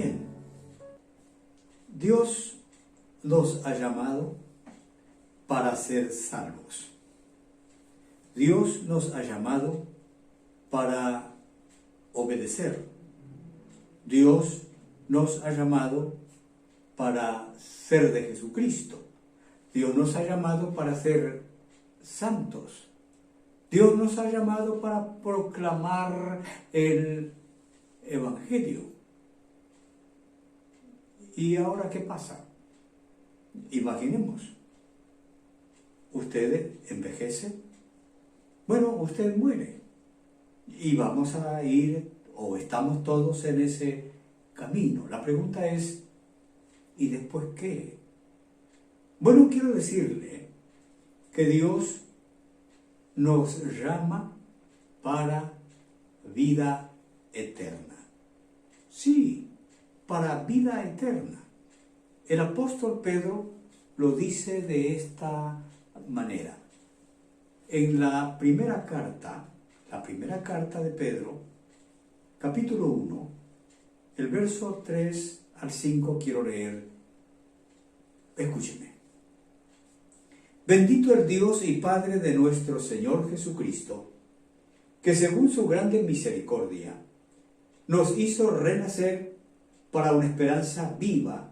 Bien, Dios nos ha llamado para ser salvos. Dios nos ha llamado para obedecer. Dios nos ha llamado para ser de Jesucristo. Dios nos ha llamado para ser santos. Dios nos ha llamado para proclamar el Evangelio. ¿Y ahora qué pasa? Imaginemos, usted envejece, bueno, usted muere, y vamos a ir, o estamos todos en ese camino. La pregunta es, ¿y después qué? Bueno, quiero decirle que Dios nos llama para vida eterna. Sí, para vida eterna. El apóstol Pedro lo dice de esta manera. En la primera carta de Pedro, capítulo 1, el verso 3 al 5 quiero leer. Escúcheme. Bendito el Dios y Padre de nuestro Señor Jesucristo, que según su grande misericordia nos hizo renacer para una esperanza viva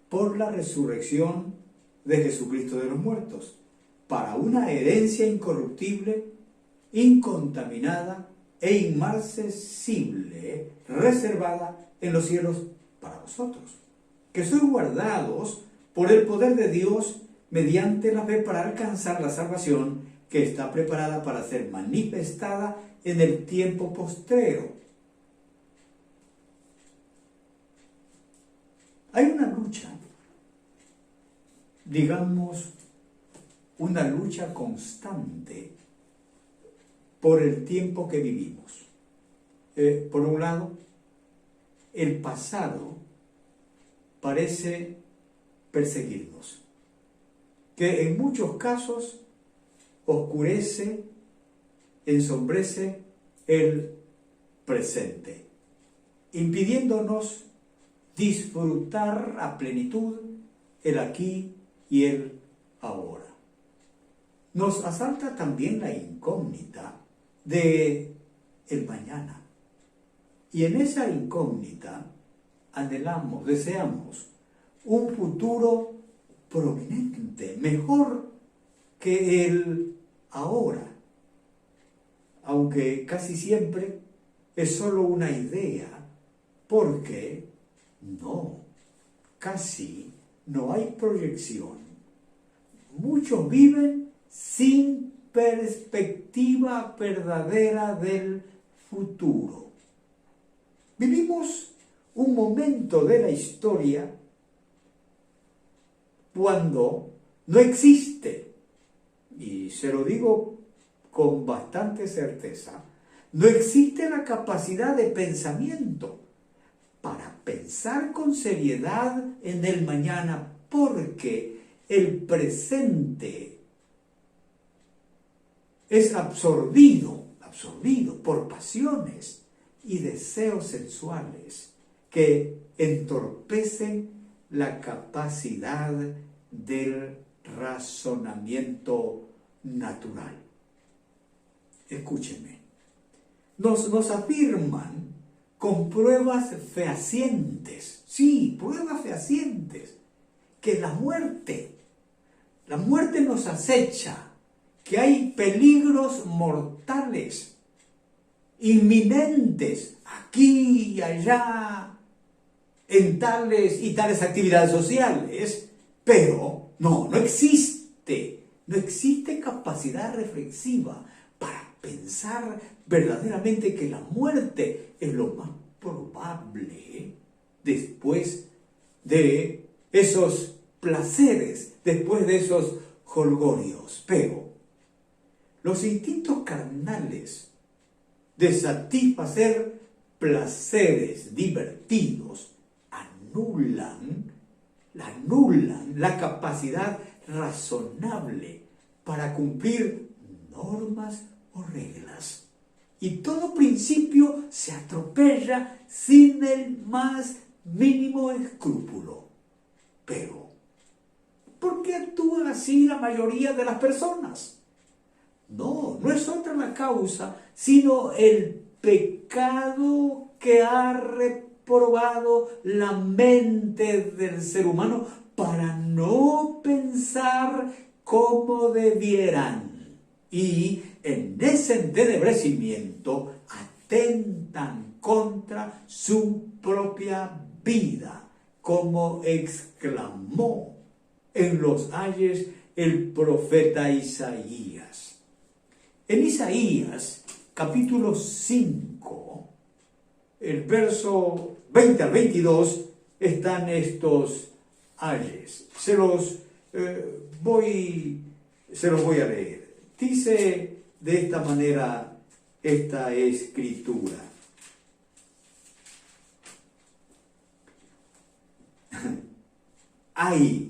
por la resurrección de Jesucristo de los muertos, para una herencia incorruptible, incontaminada e inmarcesible, reservada en los cielos para vosotros, que sois guardados por el poder de Dios mediante la fe para alcanzar la salvación que está preparada para ser manifestada en el tiempo postrero. Hay una lucha, digamos, una lucha constante por el tiempo que vivimos. Por un lado, el pasado parece perseguirnos, que en muchos casos oscurece, ensombrece el presente, impidiéndonos disfrutar a plenitud el aquí y el ahora. Nos asalta también la incógnita de el mañana. Y en esa incógnita anhelamos, deseamos un futuro prominente, mejor que el ahora, aunque casi siempre es solo una idea, porque casi no hay proyección. Muchos viven sin perspectiva verdadera del futuro. Vivimos un momento de la historia cuando no existe, y se lo digo con bastante certeza, no existe la capacidad de pensamiento para pensar con seriedad en el mañana, porque el presente es absorbido por pasiones y deseos sensuales que entorpecen la capacidad del razonamiento natural. Escúcheme, nos afirman con pruebas fehacientes, sí, pruebas fehacientes, que la muerte nos acecha, que hay peligros mortales, inminentes, aquí y allá, en tales y tales actividades sociales, pero no existe capacidad reflexiva para pensar verdaderamente que la muerte es lo más probable después de esos placeres, después de esos jolgorios. Pero los instintos carnales de satisfacer placeres divertidos anulan la capacidad razonable para cumplir normas o reglas. Y todo principio se atropella sin el más mínimo escrúpulo. Pero, ¿por qué actúan así la mayoría de las personas? No es otra la causa, sino el pecado que ha reprobado la mente del ser humano para no pensar como debieran. Y en ese entenebrecimiento atentan contra su propia vida, como exclamó en los ayes el profeta Isaías. En Isaías, capítulo 5, el verso 20 al 22, están estos ayes. Se los voy a leer. Dice de esta manera esta escritura. Ay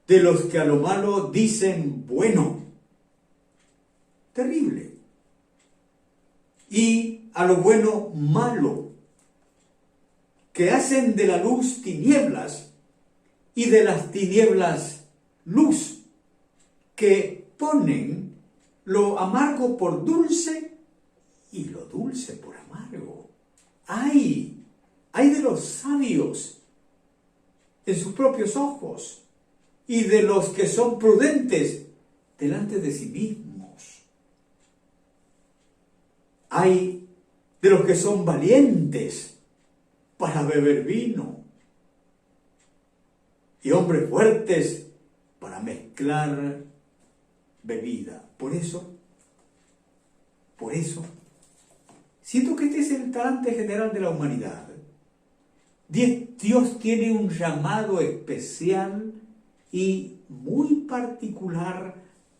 de los que a lo malo dicen bueno. Terrible. Y a lo bueno malo, que hacen de la luz tinieblas y de las tinieblas luz, que ponen lo amargo por dulce y lo dulce por amargo. ¡Ay de los sabios en sus propios ojos y de los que son prudentes delante de sí mismos! ¡Ay de los que son valientes para beber vino y hombres fuertes para mezclar bebida! Por eso, siento que este es el talante general de la humanidad. Dios tiene un llamado especial y muy particular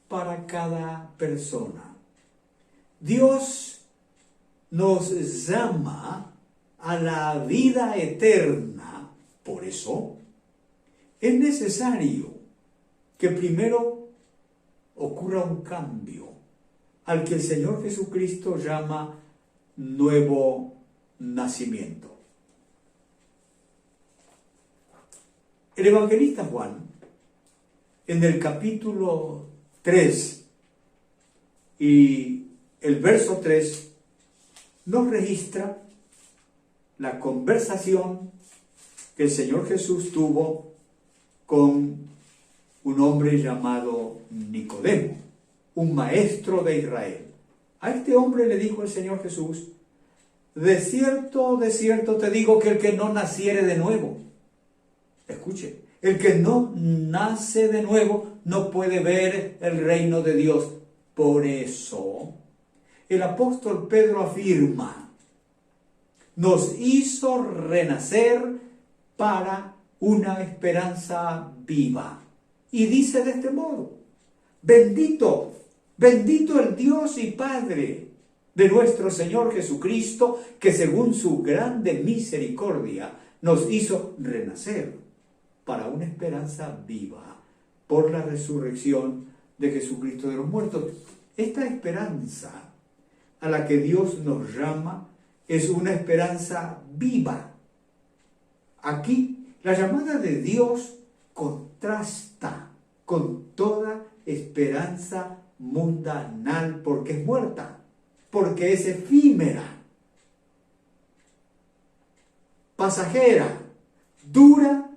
para cada persona. Dios nos llama a la vida eterna. Por eso es necesario que primero ocurra un cambio al que el Señor Jesucristo llama nuevo nacimiento. El evangelista Juan, en el capítulo 3 y el verso 3, nos registra la conversación que el Señor Jesús tuvo con un hombre llamado Nicodemo, un maestro de Israel. A este hombre le dijo el Señor Jesús: de cierto te digo que el que no naciere de nuevo, escuche, el que no nace de nuevo no puede ver el reino de Dios. Por eso, el apóstol Pedro afirma: nos hizo renacer para una esperanza viva. Y dice de este modo: bendito el Dios y Padre de nuestro Señor Jesucristo, que según su grande misericordia nos hizo renacer para una esperanza viva por la resurrección de Jesucristo de los muertos. Esta esperanza a la que Dios nos llama es una esperanza viva. Aquí la llamada de Dios contrasta con toda esperanza mundanal, porque es muerta, porque es efímera, pasajera, dura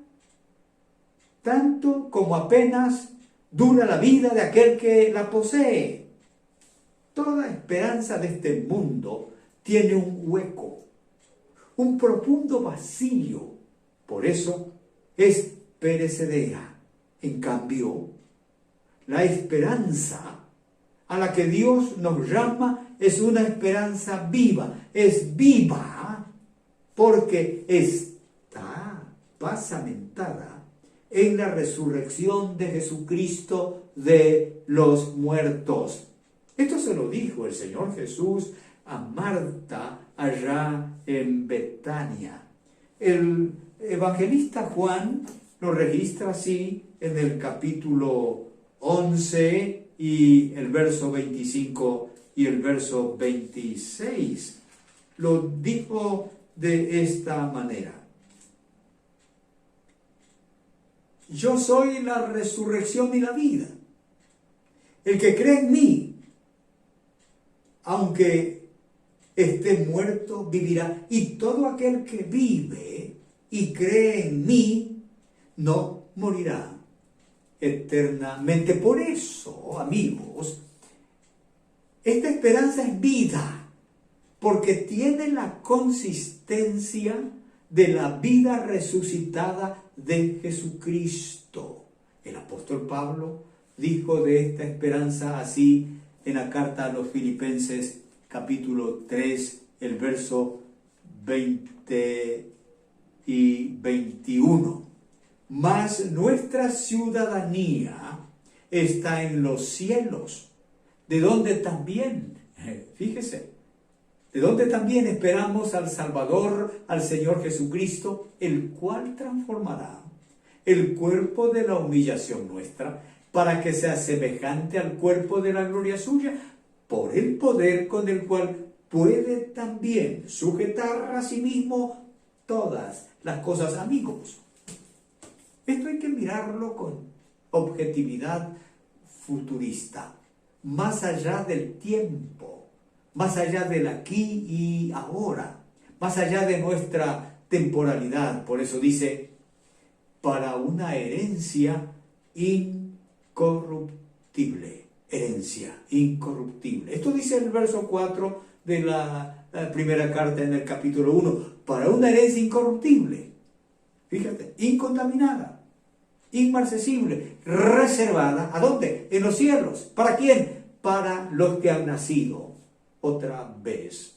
tanto como apenas dura la vida de aquel que la posee. Toda esperanza de este mundo tiene un hueco, un profundo vacío. Por eso es perecedera. En cambio, la esperanza a la que Dios nos llama es una esperanza viva. Es viva porque está basamentada en la resurrección de Jesucristo de los muertos. Esto se lo dijo el Señor Jesús a Marta allá en Betania. El evangelista Juan lo registra así en el capítulo 11 y el verso 25 y el verso 26. Lo dijo de esta manera: yo soy la resurrección y la vida. El que cree en mí, aunque esté muerto, vivirá. Y todo aquel que vive y cree en mí, no morirá eternamente. Por eso, amigos, esta esperanza es vida, porque tiene la consistencia de la vida resucitada de Jesucristo. El apóstol Pablo dijo de esta esperanza así en la carta a los Filipenses, capítulo 3, el verso 20 y 21. Mas nuestra ciudadanía está en los cielos, de donde también, fíjese, de donde también esperamos al Salvador, al Señor Jesucristo, el cual transformará el cuerpo de la humillación nuestra, para que sea semejante al cuerpo de la gloria suya, por el poder con el cual puede también sujetar a sí mismo todas las cosas. Amigos, esto hay que mirarlo con objetividad futurista, más allá del tiempo, más allá del aquí y ahora, más allá de nuestra temporalidad. Por eso dice, para una herencia incorruptible. Herencia incorruptible. Esto dice el verso 4 de la primera carta en el capítulo 1. Para una herencia incorruptible. Fíjate, incontaminada, inmarcesible, reservada. ¿A dónde? En los cielos. ¿Para quién? Para los que han nacido otra vez.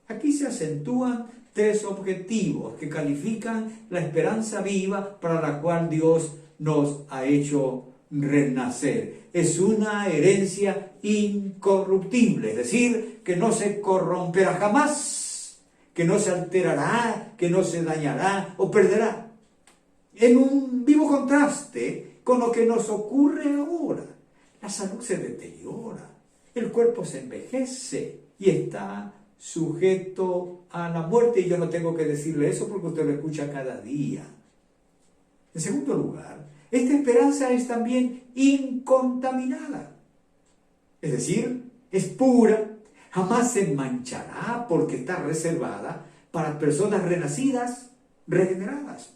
Aquí se acentúan tres objetivos que califican la esperanza viva para la cual Dios nos ha hecho renacer. Es una herencia incorruptible, es decir, que no se corromperá jamás, que no se alterará, que no se dañará o perderá. En un vivo contraste con lo que nos ocurre ahora. La salud se deteriora, el cuerpo se envejece y está sujeto a la muerte, y yo no tengo que decirle eso porque usted lo escucha cada día. En segundo lugar, esta esperanza es también incontaminada, es decir, es pura, jamás se manchará porque está reservada para personas renacidas, regeneradas.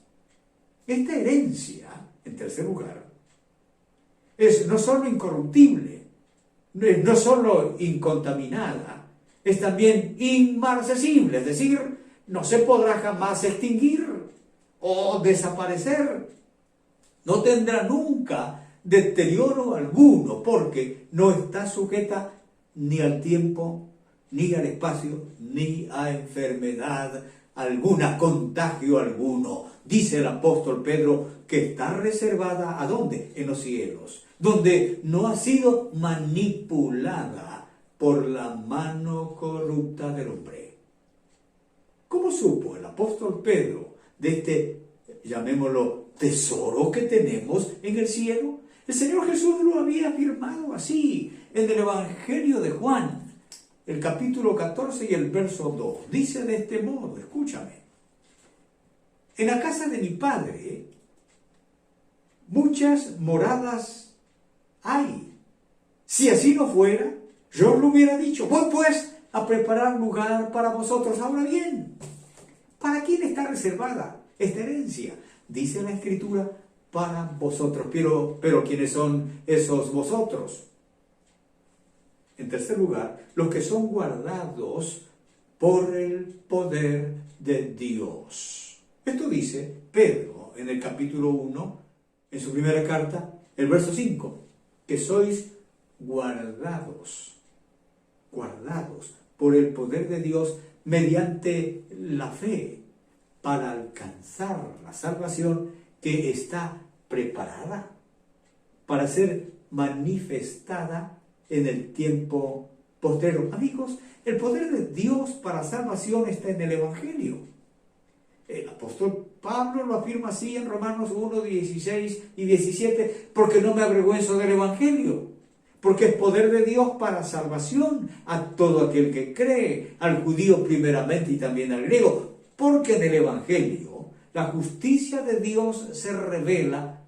Esta herencia, en tercer lugar, es no solo incorruptible, no solo incontaminada, es también inmarcesible, es decir, no se podrá jamás extinguir o desaparecer. No tendrá nunca deterioro alguno, porque no está sujeta ni al tiempo, ni al espacio, ni a enfermedad alguna, contagio alguno. Dice el apóstol Pedro que está reservada, ¿a dónde? En los cielos, donde no ha sido manipulada por la mano corrupta del hombre. ¿Cómo supo el apóstol Pedro de este, llamémoslo, tesoro que tenemos en el cielo? El Señor Jesús lo había afirmado así en el Evangelio de Juan, el capítulo 14 y el verso 2. Dice de este modo, escúchame: en la casa de mi Padre muchas moradas hay. Si así no fuera, yo os lo hubiera dicho. Voy pues a preparar lugar para vosotros. Ahora bien, ¿para quién está reservada esta herencia? Dice la Escritura, para vosotros. Pero ¿quiénes son esos vosotros? En tercer lugar, los que son guardados por el poder de Dios. Esto dice Pedro en el capítulo 1, en su primera carta, el verso 5, que sois guardados por el poder de Dios mediante la fe para alcanzar la salvación que está preparada para ser manifestada en el tiempo postrero. Amigos, el poder de Dios para salvación está en el Evangelio. El apóstol Pablo lo afirma así en Romanos 1, 16 y 17, porque no me avergüenzo del Evangelio, porque es poder de Dios para salvación a todo aquel que cree, al judío primeramente y también al griego, Porque en el Evangelio la justicia de Dios se revela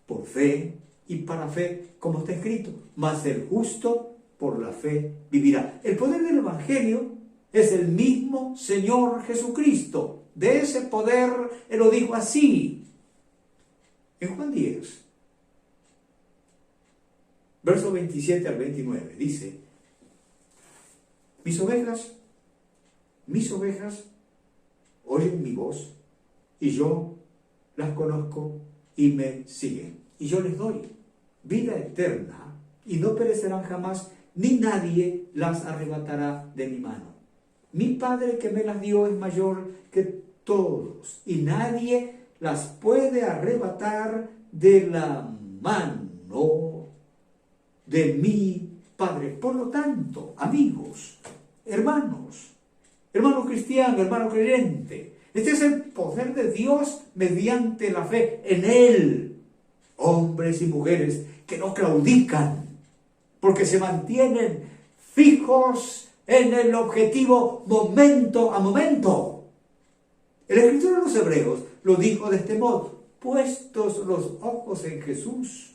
por fe y para fe, como está escrito, mas el justo por la fe vivirá. El poder del Evangelio es el mismo Señor Jesucristo. De ese poder, Él lo dijo así, en Juan 10, versos 27 al 29, dice: mis ovejas oyen mi voz, y yo las conozco y me siguen. Y yo les doy vida eterna, y no perecerán jamás, ni nadie las arrebatará de mi mano. Mi Padre que me las dio es mayor que todos, y nadie las puede arrebatar de la mano de mi Padre. Por lo tanto, amigos, hermanos cristianos, hermano creyente, este es el poder de Dios mediante la fe en Él. Hombres y mujeres que no claudican, porque se mantienen fijos en el objetivo momento a momento. El escritor de los Hebreos lo dijo de este modo: puestos los ojos en Jesús,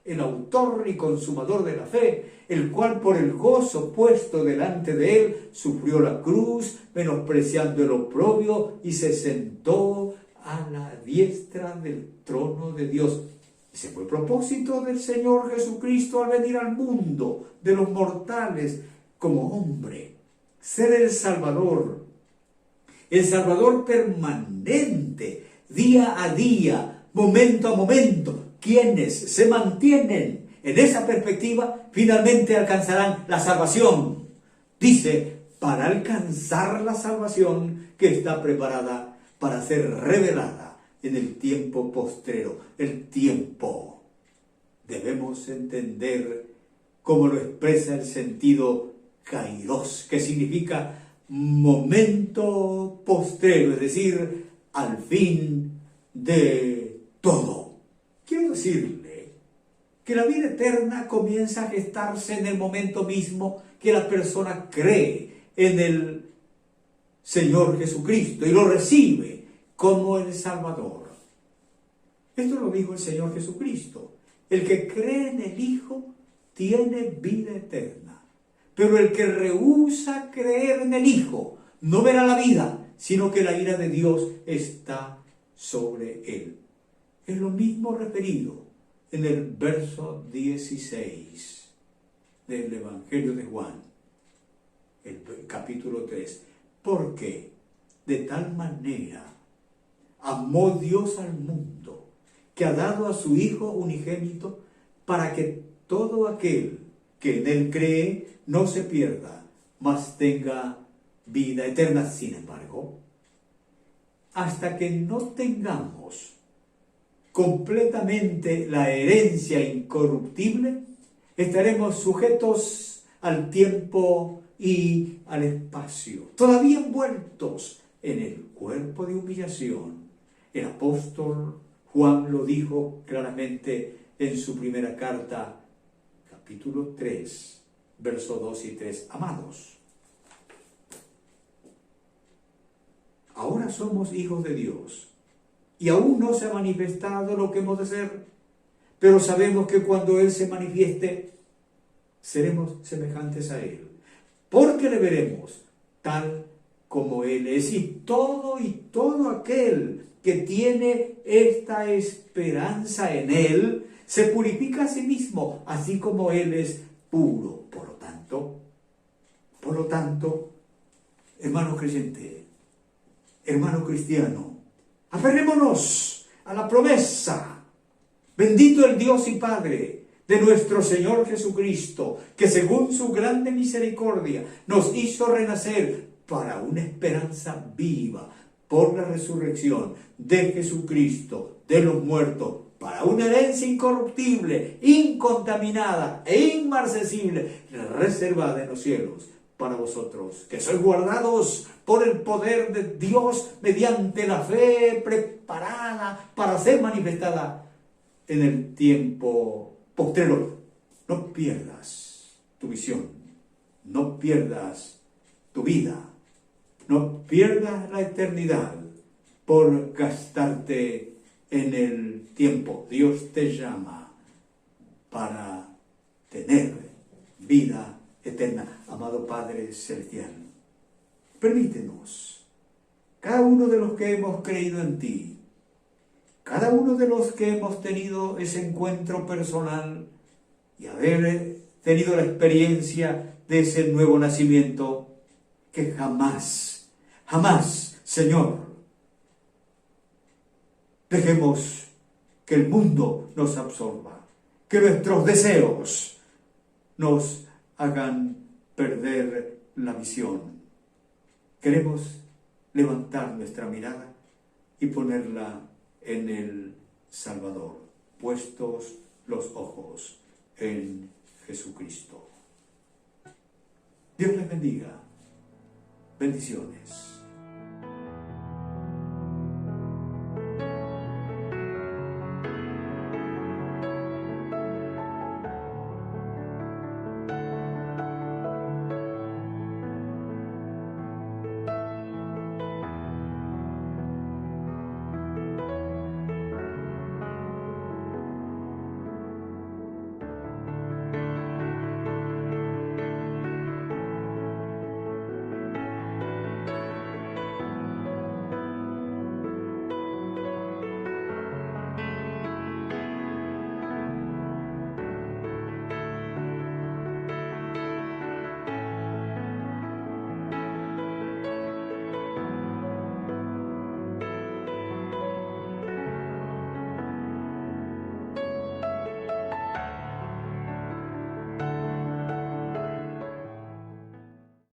el autor y consumador de la fe, el cual por el gozo puesto delante de él sufrió la cruz, menospreciando el oprobio, y se sentó a la diestra del trono de Dios. Ese fue el propósito del Señor Jesucristo al venir al mundo de los mortales como hombre, ser el Salvador permanente, día a día, momento a momento. Quienes se mantienen en esa perspectiva finalmente alcanzarán la salvación. Dice, para alcanzar la salvación que está preparada para ser revelada en el tiempo postrero. El tiempo debemos entender cómo lo expresa el sentido kairos, que significa momento postrero, es decir, al fin de todo. Quiero decirle que la vida eterna comienza a gestarse en el momento mismo que la persona cree en el Señor Jesucristo y lo recibe como el Salvador. Esto lo dijo el Señor Jesucristo: el que cree en el Hijo tiene vida eterna, pero el que rehúsa creer en el Hijo no verá la vida, sino que la ira de Dios está sobre él. Es lo mismo referido en el verso 16 del Evangelio de Juan, el capítulo 3. Porque de tal manera amó Dios al mundo, que ha dado a su Hijo unigénito, para que todo aquel que en Él cree no se pierda, mas tenga vida eterna. Sin embargo, hasta que no tengamos completamente la herencia incorruptible, estaremos sujetos al tiempo y al espacio, todavía envueltos en el cuerpo de humillación. El apóstol Juan lo dijo claramente en su primera carta, capítulo 3, versos 2 y 3. Amados, ahora somos hijos de Dios, y aún no se ha manifestado lo que hemos de ser, pero sabemos que cuando Él se manifieste, seremos semejantes a Él, porque le veremos tal como Él es. Y todo aquel que tiene esta esperanza en Él, se purifica a sí mismo, así como Él es puro. Por lo tanto, hermano creyente, hermano cristiano, aferrémonos a la promesa. Bendito el Dios y Padre de nuestro Señor Jesucristo, que según su grande misericordia nos hizo renacer para una esperanza viva por la resurrección de Jesucristo de los muertos, para una herencia incorruptible, incontaminada e inmarcesible, reservada en los cielos para vosotros, que sois guardados por el poder de Dios mediante la fe preparada para ser manifestada en el tiempo postrero. No pierdas tu visión, no pierdas tu vida, No pierdas la eternidad por gastarte en el tiempo. Dios te llama para tener vida eterna. Amado Padre Celestial, permítenos, cada uno de los que hemos creído en ti, cada uno de los que hemos tenido ese encuentro personal y haber tenido la experiencia de ese nuevo nacimiento, que jamás, jamás, Señor, dejemos que el mundo nos absorba, que nuestros deseos nos hagan perder la visión. Queremos levantar nuestra mirada y ponerla en el Salvador, puestos los ojos en Jesucristo. Dios les bendiga. Bendiciones.